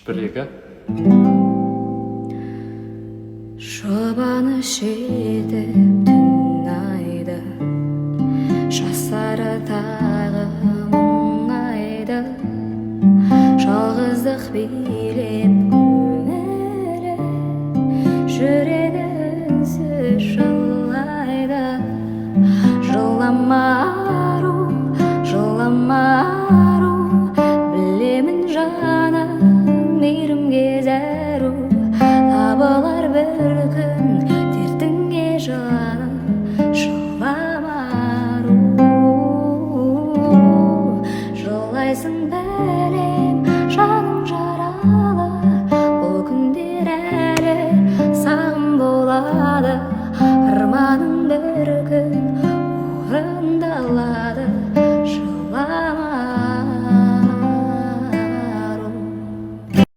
бір екі. Шобаны шетіп түн айды, жасары тағы мұңайды, жалғыздық билеп көңілі, жүрегі үнсіз жылайды. Жылама